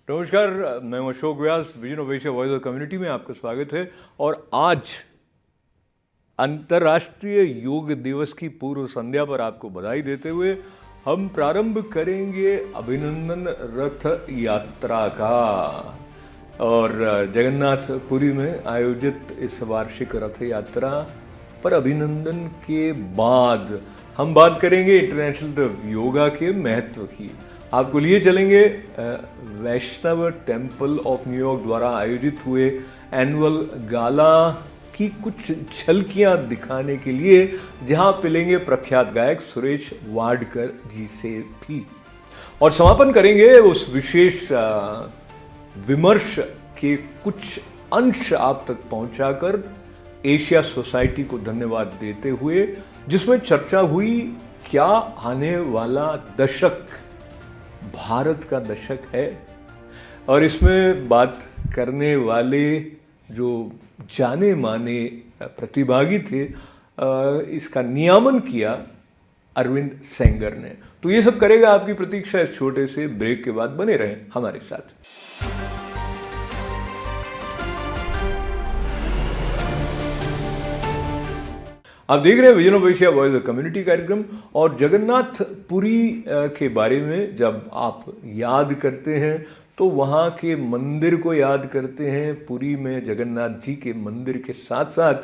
नमस्कार। मैं हूं Ashok Vyas. Vision of Asia voice of community में आपका स्वागत है। और आज अंतर्राष्ट्रीय योग दिवस की पूर्व संध्या पर आपको बधाई देते हुए हम प्रारंभ करेंगे अभिनंदन रथ यात्रा का। और जगन्नाथपुरी में आयोजित इस वार्षिक रथ यात्रा पर अभिनंदन के बाद हम बात करेंगे इंटरनेशनल योगा के महत्व की। आपको लिए चलेंगे वैष्णव टेम्पल ऑफ न्यूयॉर्क द्वारा आयोजित हुए एनुअल गाला की कुछ झलकियां दिखाने के लिए, जहां मिलेंगे प्रख्यात गायक सुरेश वाडकर जी से भी। और समापन करेंगे उस विशेष विमर्श के कुछ अंश आप तक पहुंचाकर एशिया सोसाइटी को धन्यवाद देते हुए, जिसमें चर्चा हुई क्या आने वाला दशक भारत का दशक है। और इसमें बात करने वाले जो जाने माने प्रतिभागी थे, इसका नियामन किया अरविंद सेंगर ने। तो ये सब करेगा आपकी प्रतीक्षा इस छोटे से ब्रेक के बाद। बने रहें हमारे साथ। आप देख रहे हैं vision of Asia voice of community कार्यक्रम। और जगन्नाथपुरी के बारे में जब आप याद करते हैं तो वहाँ के मंदिर को याद करते हैं, पुरी में जगन्नाथ जी के मंदिर के साथ साथ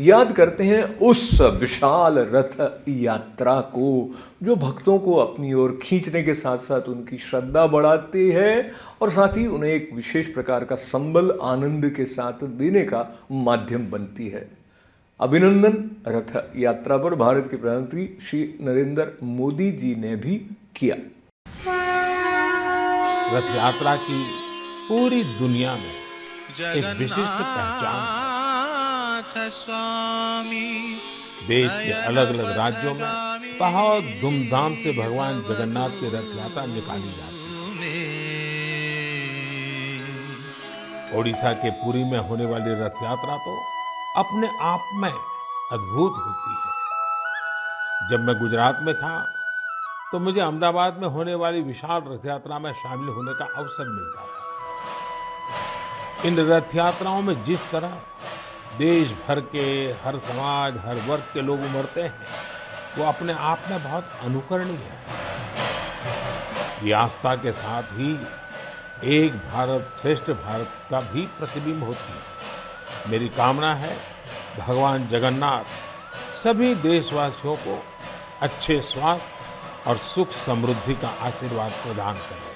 याद करते हैं उस विशाल रथ यात्रा को, जो भक्तों को अपनी ओर खींचने के साथ साथ उनकी श्रद्धा बढ़ाती है और साथ ही उन्हें एक विशेष प्रकार का संबल आनंद के साथ देने का माध्यम बनती है। अभिनंदन रथ यात्रा पर भारत के प्रधानमंत्री श्री नरेंद्र मोदी जी ने भी किया। रथ यात्रा की पूरी दुनिया में एक विशिष्ट पहचान है। देश के अलग अलग राज्यों में बहुत धूमधाम से भगवान जगन्नाथ की रथ यात्रा निकाली जाती है। ओडिशा के पुरी में होने वाली रथ यात्रा तो अपने आप में अद्भुत होती है। जब मैं गुजरात में था तो मुझे अहमदाबाद में होने वाली विशाल रथ यात्रा में शामिल होने का अवसर मिलता था। इन रथ यात्राओं में जिस तरह देश भर के हर समाज, हर वर्ग के लोग उमड़ते हैं, वो अपने आप में बहुत अनुकरणीय है। ये आस्था के साथ ही एक भारत श्रेष्ठ भारत का भी प्रतिबिंब होती है। मेरी कामना है भगवान जगन्नाथ सभी देशवासियों को अच्छे स्वास्थ्य और सुख समृद्धि का आशीर्वाद प्रदान करें।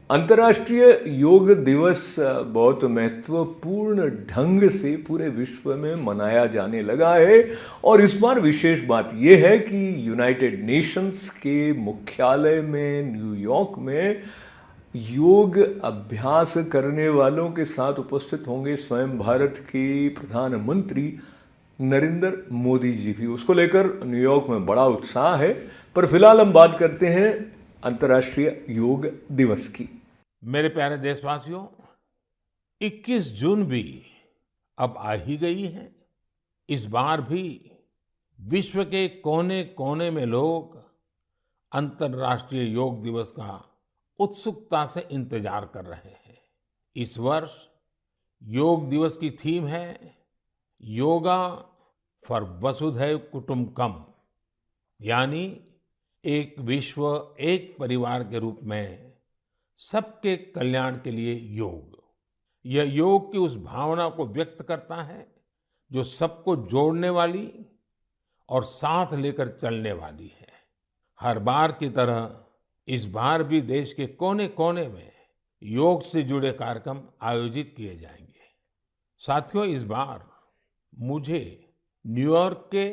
अंतर्राष्ट्रीय योग दिवस बहुत महत्वपूर्ण ढंग से पूरे विश्व में मनाया जाने लगा है। और इस बार विशेष बात यह है कि यूनाइटेड नेशंस के मुख्यालय में न्यूयॉर्क में योग अभ्यास करने वालों के साथ उपस्थित होंगे स्वयं भारत के प्रधानमंत्री नरेंद्र मोदी जी भी। उसको लेकर न्यूयॉर्क में बड़ा उत्साह है। पर फिलहाल हम बात करते हैं अंतर्राष्ट्रीय योग दिवस की। मेरे प्यारे देशवासियों, 21 जून भी अब आ ही गई है। इस बार भी विश्व के कोने कोने में लोग अंतर्राष्ट्रीय योग दिवस का उत्सुकता से इंतजार कर रहे हैं। इस वर्ष योग दिवस की थीम है योगा फॉर वसुधैव कुटुंबकम, यानी एक विश्व एक परिवार के रूप में सबके कल्याण के लिए योग। यह योग की उस भावना को व्यक्त करता है जो सबको जोड़ने वाली और साथ लेकर चलने वाली है। हर बार की तरह इस बार भी देश के कोने कोने में योग से जुड़े कार्यक्रम आयोजित किए जाएंगे। साथियों, इस बार मुझे न्यूयॉर्क के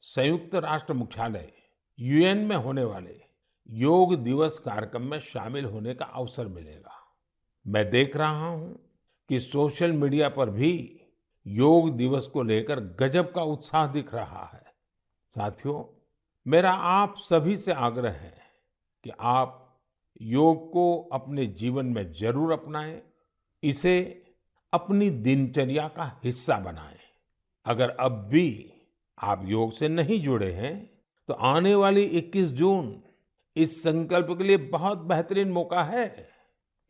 संयुक्त राष्ट्र मुख्यालय यूएन में होने वाले योग दिवस कार्यक्रम में शामिल होने का अवसर मिलेगा। मैं देख रहा हूं कि सोशल मीडिया पर भी योग दिवस को लेकर गजब का उत्साह दिख रहा है। साथियों, मेरा आप सभी से आग्रह है कि आप योग को अपने जीवन में जरूर अपनाएं, इसे अपनी दिनचर्या का हिस्सा बनाएं। अगर अब भी आप योग से नहीं जुड़े हैं तो आने वाली 21 जून इस संकल्प के लिए बहुत बेहतरीन मौका है।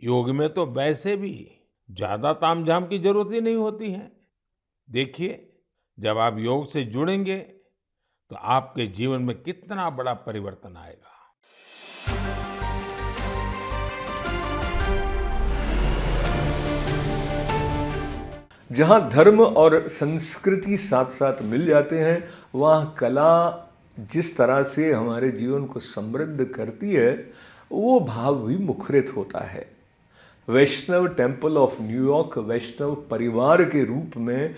योग में तो वैसे भी ज्यादा तामझाम की जरूरत ही नहीं होती है। देखिए, जब आप योग से जुड़ेंगे तो आपके जीवन में कितना बड़ा परिवर्तन आएगा। जहाँ धर्म और संस्कृति साथ साथ मिल जाते हैं, वहाँ कला जिस तरह से हमारे जीवन को समृद्ध करती है, वो भाव भी मुखरित होता है। वैष्णव टेम्पल ऑफ न्यूयॉर्क वैष्णव परिवार के रूप में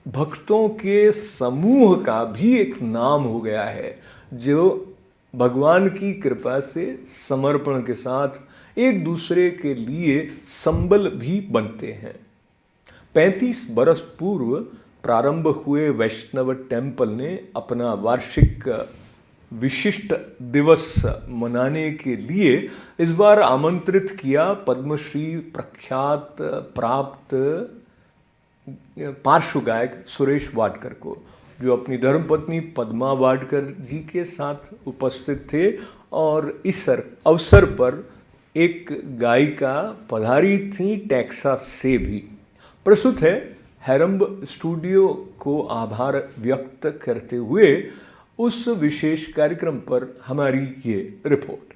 भक्तों के समूह का भी एक नाम हो गया है, जो भगवान की कृपा से समर्पण के साथ एक दूसरे के लिए संबल भी बनते हैं। 35 बरस पूर्व प्रारंभ हुए वैष्णव टेम्पल ने अपना वार्षिक विशिष्ट दिवस मनाने के लिए इस बार आमंत्रित किया पद्मश्री प्रख्यात प्राप्त पार्श्व गायक सुरेश वाडकर को, जो अपनी धर्मपत्नी पद्मा वाडकर जी के साथ उपस्थित थे। और इस अवसर पर एक गायिका पधारी थी टेक्सास से भी। प्रस्तुत है हैरम्ब स्टूडियो को आभार व्यक्त करते हुए उस विशेष कार्यक्रम पर हमारी ये report.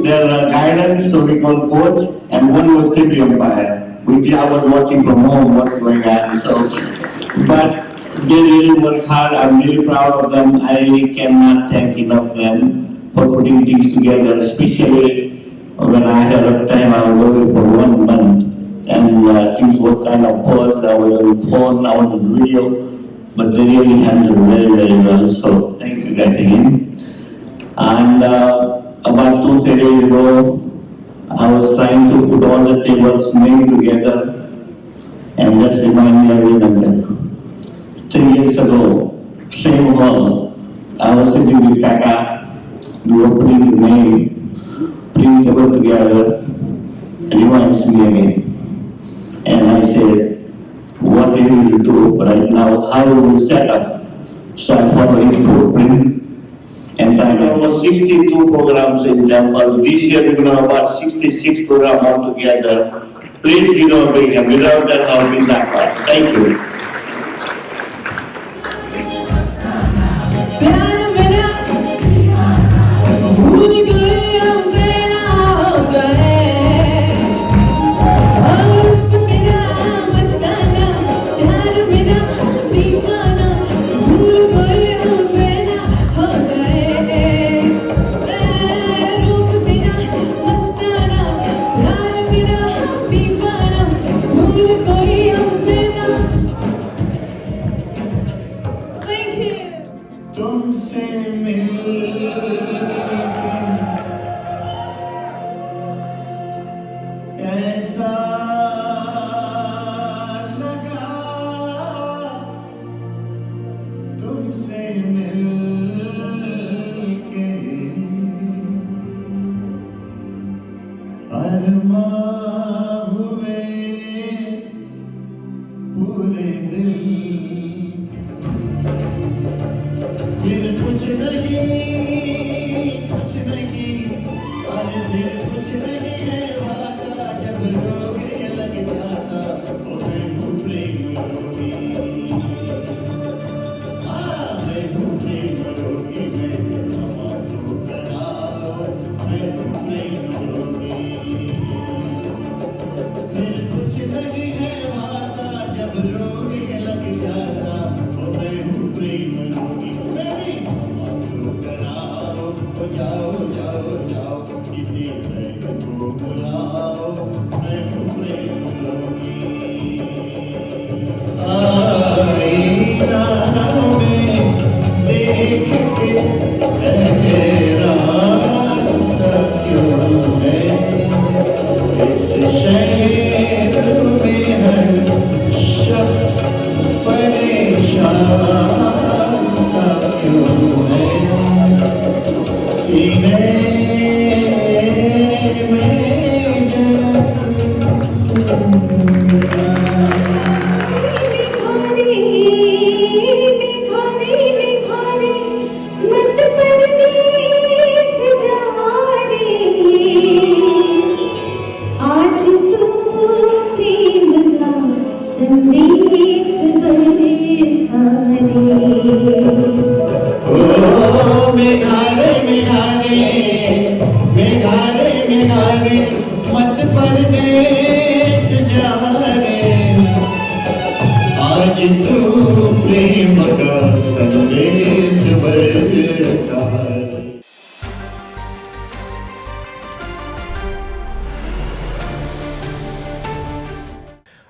Their guidance, so we call coach, and one was TV umpire, which I was watching from home what's going on. So, but they really work hard. I'm really proud of them. I really cannot thank enough them for putting things together, especially when I had a time I was away for 1 month, and things were kind of paused. I was on the phone, I was on the video, but they really handled it very, very well. So thank you guys again. And about 2-3 days ago, I was trying to put all the tables named together, and just remind me again of that. 3 years ago, same hall, I was sitting with Kaka, we were putting the name, putting table together, and he wants me again. And I said, what do you do right now? How will we set up? So I follow his footprint. And there was 62 programs in temple. This year we're going to have about 66 programs altogether. Please give a big hand. Without that, how will that pass? Thank you. संदेश बरसाने ओ मेघालय मेघालय मेघालय मेघालय मत परदेस जाने आज तू प्रेम का संदेश बरसाने।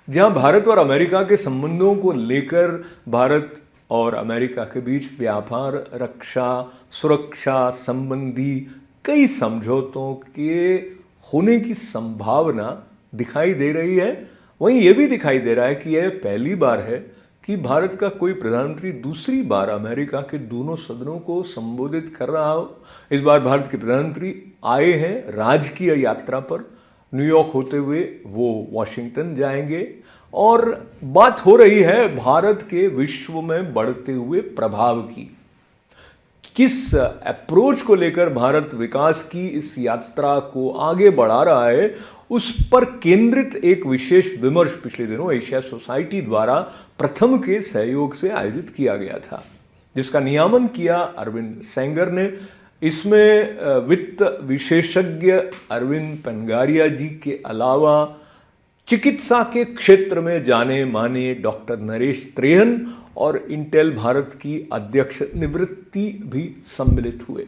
जहां भारत और अमेरिका के संबंधों को लेकर भारत और अमेरिका के बीच व्यापार, रक्षा, सुरक्षा संबंधी कई समझौतों के होने की संभावना दिखाई दे रही है, वहीं यह भी दिखाई दे रहा है कि यह पहली बार है कि भारत का कोई प्रधानमंत्री दूसरी बार अमेरिका के दोनों सदनों को संबोधित कर रहा हो। इस बार भारत के प्रधानमंत्री आए हैं राजकीय यात्रा पर, न्यूयॉर्क होते हुए वो वॉशिंगटन जाएंगे और बात हो रही है भारत के विश्व में बढ़ते हुए प्रभाव की। किस अप्रोच को लेकर भारत विकास की इस यात्रा को आगे बढ़ा रहा है, उस पर केंद्रित एक विशेष विमर्श पिछले दिनों एशिया सोसाइटी द्वारा प्रथम के सहयोग से आयोजित किया गया था, जिसका नियामन किया अरविंद सेंगर ने। इसमें वित्त विशेषज्ञ अरविंद पनगारिया जी के अलावा चिकित्सा के क्षेत्र में जाने माने डॉक्टर नरेश त्रेहन और इंटेल भारत की अध्यक्ष निवृत्ति भी सम्मिलित हुए।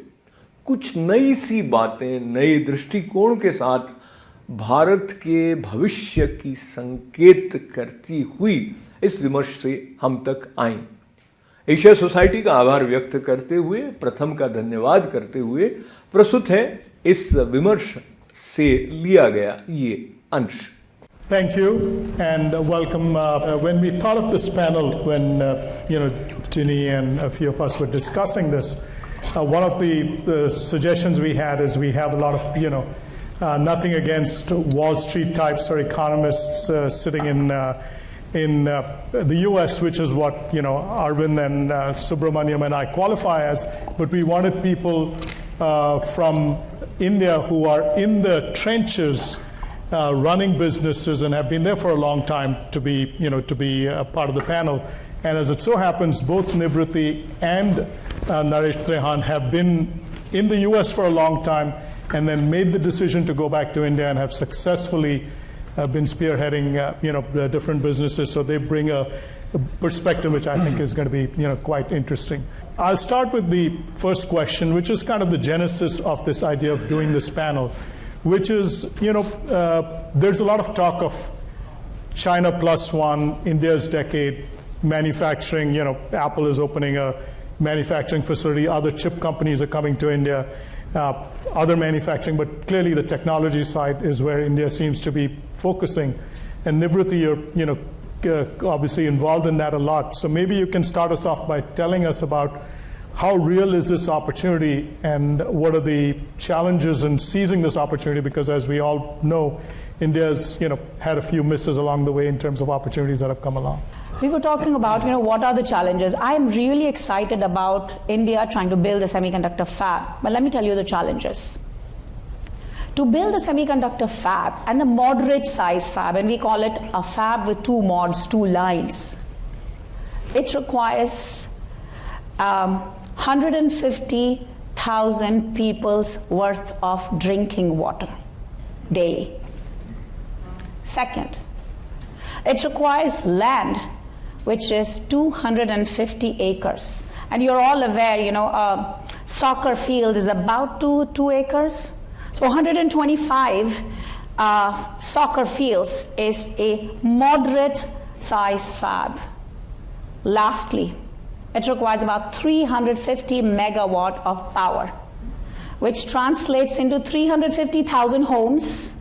कुछ नई सी बातें नए दृष्टिकोण के साथ भारत के भविष्य की संकेत करती हुई इस विमर्श से हम तक आई। एशिया सोसाइटी का आभार व्यक्त करते हुए, प्रथम का धन्यवाद करते हुए प्रस्तुत है इस विमर्श से लिया गया ये अंश। Thank you and welcome. When we thought of this panel, when Ginny and a few of us were discussing this, one of the suggestions we had is we have a lot of nothing against Wall Street types or economists sitting in the U.S., which is what Arvind and Subramaniam and I qualify as, but we wanted people from India who are in the trenches. Running businesses and have been there for a long time to be a part of the panel. And as it so happens, both Nivritti and Naresh Trehan have been in the US for a long time and then made the decision to go back to India and have successfully been spearheading different businesses. So they bring a perspective which I think is going to be quite interesting. I'll start with the first question, which is kind of the genesis of this idea of doing this panel, which is, there's a lot of talk of China plus one, India's decade, manufacturing. Apple is opening a manufacturing facility, other chip companies are coming to India, other manufacturing, but clearly the technology side is where India seems to be focusing. And Nivritti, you're obviously involved in that a lot. So maybe you can start us off by telling us about how real is this opportunity and what are the challenges in seizing this opportunity? Because as we all know, India's had a few misses along the way in terms of opportunities that have come along. We were talking about what are the challenges. I'm really excited about India trying to build a semiconductor fab, but let me tell you the challenges. To build a semiconductor fab and a moderate size fab, and we call it a fab with two mods, two lines, it requires 150,000 people's worth of drinking water daily. Second, it requires land, which is 250 acres. And you're all aware, a soccer field is about 2 acres. So 125 soccer fields is a moderate size fab. Lastly, it requires about 350 megawatt of power, which translates into 350,000 homes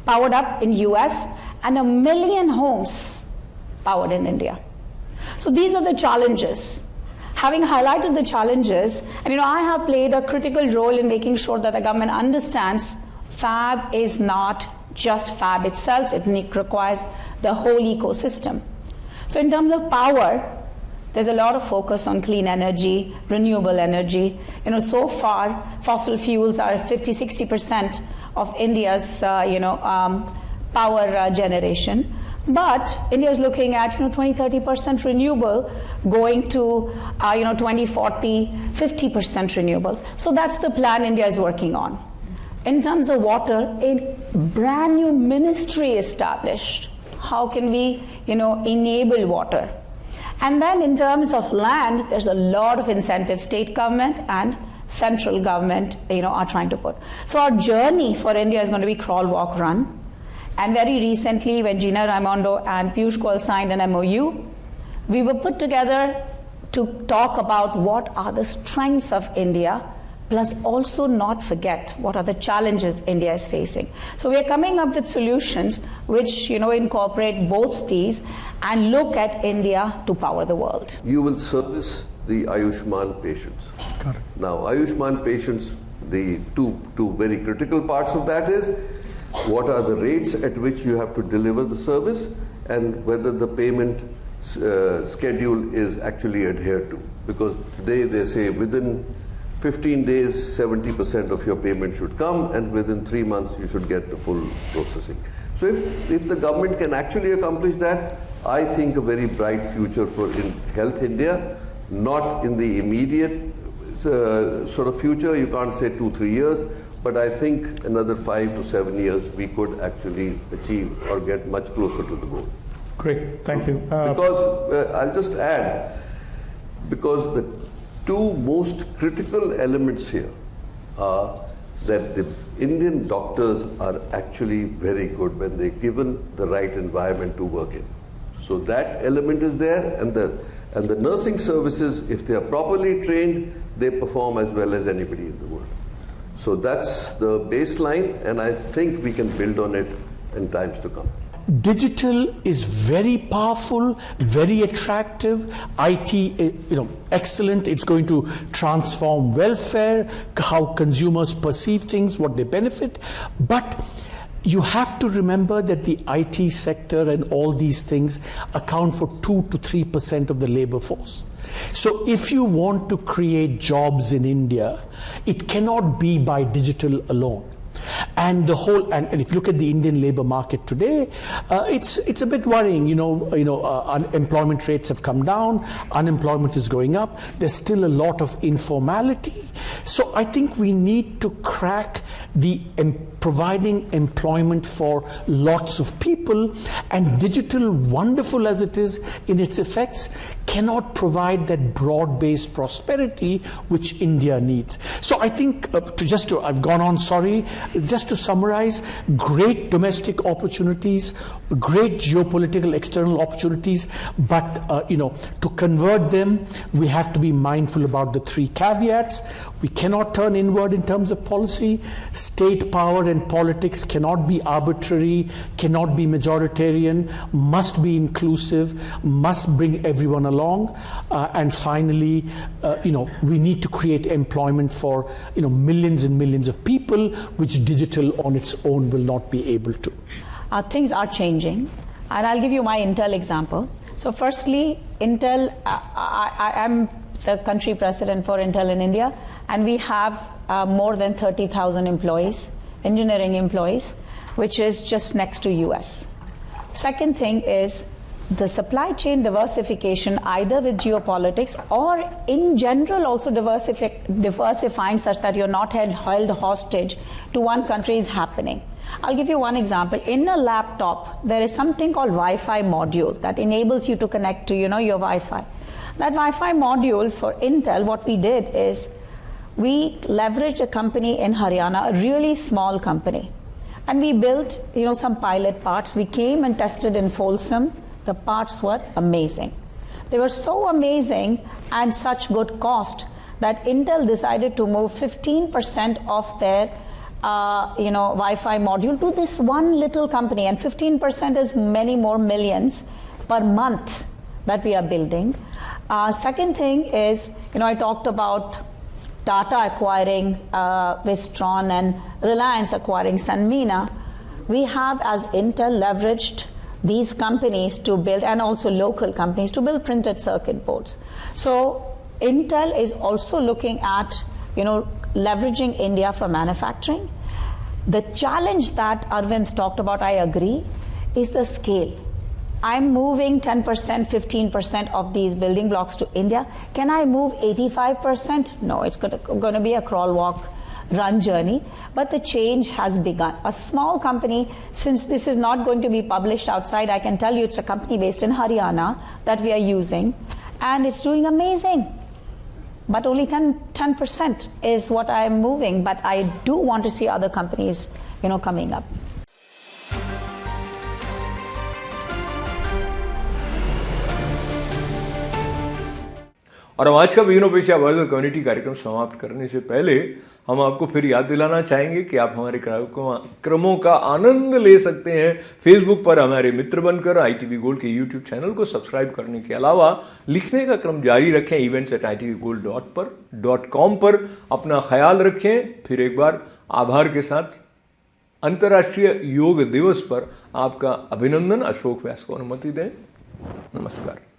powered up in US and 1 million homes powered in India. So these are the challenges. Having highlighted the challenges, and I have played a critical role in making sure that the government understands fab is not just fab itself, it requires the whole ecosystem. So in terms of power, there's a lot of focus on clean energy, renewable energy. So far, fossil fuels are 50-60% of India's, power generation. But India is looking at 20-30% renewable, going to 2040, 50% renewable. So that's the plan India is working on. In terms of water, a brand new ministry established. How can we enable water? And then in terms of land, there's a lot of incentives state government and central government are trying to put. So our journey for India is going to be crawl, walk, run. And very recently, when Gina Raimondo and Piyush Goyal signed an MOU, we were put together to talk about what are the strengths of India, plus also not forget what are the challenges India is facing. So we are coming up with solutions which incorporate both these and look at India to power the world. You will service the Ayushman patients. Correct. Now, Ayushman patients, the two very critical parts of that is what are the rates at which you have to deliver the service and whether the payment schedule is actually adhered to. Because today they say within 15 days, 70% of your payment should come, and within 3 months you should get the full processing. So if the government can actually accomplish that, I think a very bright future for Health India, not in the immediate sort of future, you can't say 2-3 years, but I think another 5 to 7 years we could actually achieve or get much closer to the goal. Great, thank you. Because I'll just add, because the two most critical elements here are that the Indian doctors are actually very good when they're given the right environment to work in. So that element is there, and the nursing services, if they are properly trained, they perform as well as anybody in the world. So that's the baseline, and I think we can build on it in times to come. Digital is very powerful, very attractive. IT, excellent. It's going to transform welfare, how consumers perceive things, what they benefit. But you have to remember that the IT sector and all these things account for 2 to 3% of the labor force. So if you want to create jobs in India, it cannot be by digital alone. And the whole, and if you look at the Indian labor market today, it's a bit worrying. Unemployment rates have come down, unemployment is going up. There's still a lot of informality. So I think we need to crack the providing employment for lots of people, and digital, wonderful as it is in its effects, cannot provide that broad-based prosperity which India needs. So I think, I've gone on, sorry, just to summarize, great domestic opportunities, great geopolitical external opportunities, but to convert them, we have to be mindful about the 3 caveats. We cannot turn inward in terms of policy. State power and politics cannot be arbitrary, cannot be majoritarian, must be inclusive, must bring everyone along. And finally, we need to create employment for millions and millions of people, which digital on its own will not be able to. Things are changing, and I'll give you my Intel example. So firstly, Intel, I am the country president for Intel in India, and we have more than 30,000 employees, engineering employees, which is just next to US. Second thing is the supply chain diversification, either with geopolitics or in general also diversifying such that you're not held hostage to one country, is happening. I'll give you one example. In a laptop, there is something called Wi-Fi module that enables you to connect to your Wi-Fi. That Wi-Fi module for Intel, what we did is we leveraged a company in Haryana, a really small company, and we built some pilot parts. We came and tested in Folsom. The parts were amazing. They were so amazing and such good cost that Intel decided to move 15% of their Wi-Fi module to this one little company, and 15% is many more millions per month that we are building. Second thing is, I talked about Tata acquiring Wistron and Reliance acquiring Sanmina. We have, as Intel, leveraged these companies to build, and also local companies, to build printed circuit boards. So Intel is also looking at, leveraging India for manufacturing. The challenge that Arvind talked about, I agree, is the scale. I'm moving 10%, 15% of these building blocks to India. Can I move 85%? No, it's going to be a crawl, walk, run journey. But the change has begun. A small company, since this is not going to be published outside, I can tell you it's a company based in Haryana that we are using, and it's doing amazing. But only 10% is what I am moving. But I do want to see other companies, coming up. और हम आज का बिगिनो पेशा world community कार्यक्रम समाप्त करने से पहले हम आपको फिर याद दिलाना चाहेंगे कि आप हमारे कार्यक्रमों का आनंद ले सकते हैं फेसबुक पर हमारे मित्र बनकर, ITV गोल्ड के यूट्यूब चैनल को सब्सक्राइब करने के अलावा लिखने का क्रम जारी रखें events@itvgold.com पर। अपना ख्याल रखें। फिर एक बार आभार के साथ अंतर्राष्ट्रीय योग दिवस पर आपका अभिनंदन। अशोक व्यास को अनुमति दें। नमस्कार।